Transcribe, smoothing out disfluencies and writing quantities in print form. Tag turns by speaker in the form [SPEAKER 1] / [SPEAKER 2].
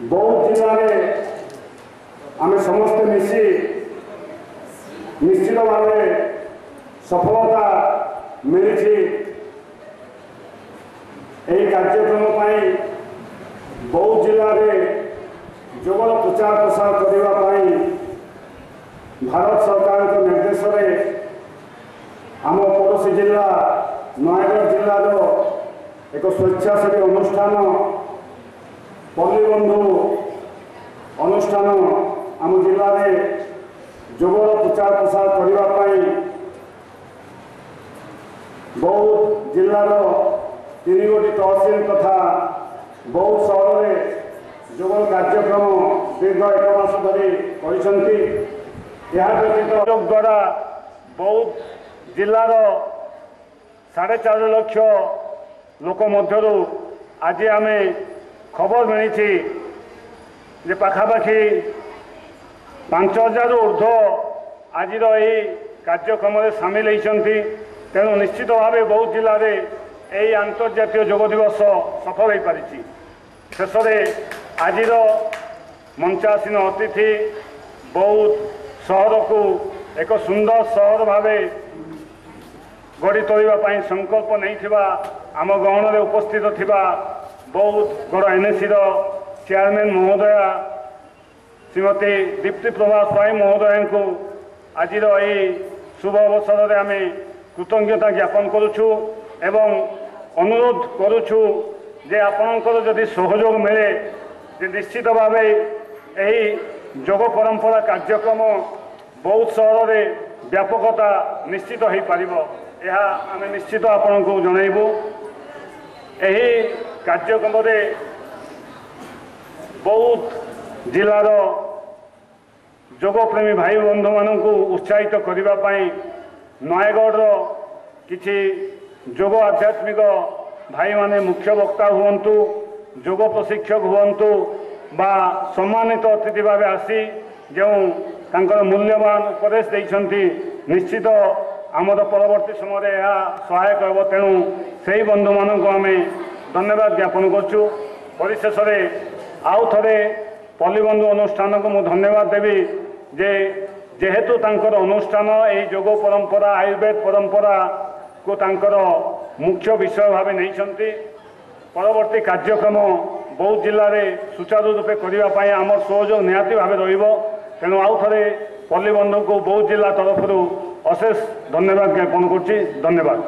[SPEAKER 1] बौद्ध जिले में आम समस्ते मिसी निश्चित भाव सफलता मिली कार्यक्रम बौद्ध जिले में जोगर प्रचार प्रसार करने भारत सरकार निर्देश में आम पड़ोसी जिला नयगढ़ जिलार एक स्वेच्छासेवी अनुष्ठान पल्ली बंधु अनुष्ठान आम जिले में जोगर प्रचार प्रसार करने बौद्ध जिलार 3 गोटी तहसील तथा बौद्ध सहर में जोगर कार्यक्रम दीर्घ 1 मास धरी व्यतीत द्वारा बौद्ध जिलार 4.5 लाख लोक मध्यरु आज आम खबर मिली जे पाखापाखि 5,000 ऊर्ध्व आज कार्यक्रम सामिल होती। तेणु निश्चित भाव बौद्ध जिले में यही अंतर्जातीय योग दिवस सफल हो पारी। शेष आज मंचासीन अतिथि बौद्ध सहर को एक सुंदर सहर भाव गढ़ी तोड़ाई संकल्प नहीं आम गहन में उपस्थित थिबा बौद्ध गड़ एनएसी चेयरमैन महोदया श्रीमती दीप्ति प्रभा स्वाई महोदय को आज शुभ अवसर में आम कृतज्ञता ज्ञापन करुछु एवं अनुरोध करुछु जे आपणकर जदि सहयोग मिले जे निश्चित भाव यही योग परंपरा कार्यक्रम बौद्ध सहर में व्यापकता निश्चित हो पार यह आम निश्चित आपण को जनइबू। यही कार्यक्रम बौद्ध जिलार जोगप्रेमी भाई बंधु मानक उत्साहित करने नयगढ़ किछि जोग आध्यात्मिक भाई माने मुख्य वक्ता हुंतु जोग प्रशिक्षक हुंतु बा सम्मानित अतिथि भाव आसी जो तांकर मूल्यवान उपदेश देइछंती निश्चित आमर परवर्ती समय यह सहायक हो। तेणु से बंधु मानक आम धन्यवाद ज्ञापन करछु। परिशेष आउ थे पल्ली बंधु अनुष्ठान को मुझे धन्यवाद देवी जे जेहेतु तांकर अनुष्ठान यही योग परंपरा आयुर्वेद परंपरा को तांकर मुख्य विषय भाव नहीं परवर्ती कार्यक्रम बौद्ध जिले में सुचारू रूपे करने आम सहयोग निहाती भाव रेणु आउ थे पल्ली बंधु को बौद्ध जिला तरफ अशेष धन्यवाद ज्ञापन कर। धन्यवाद।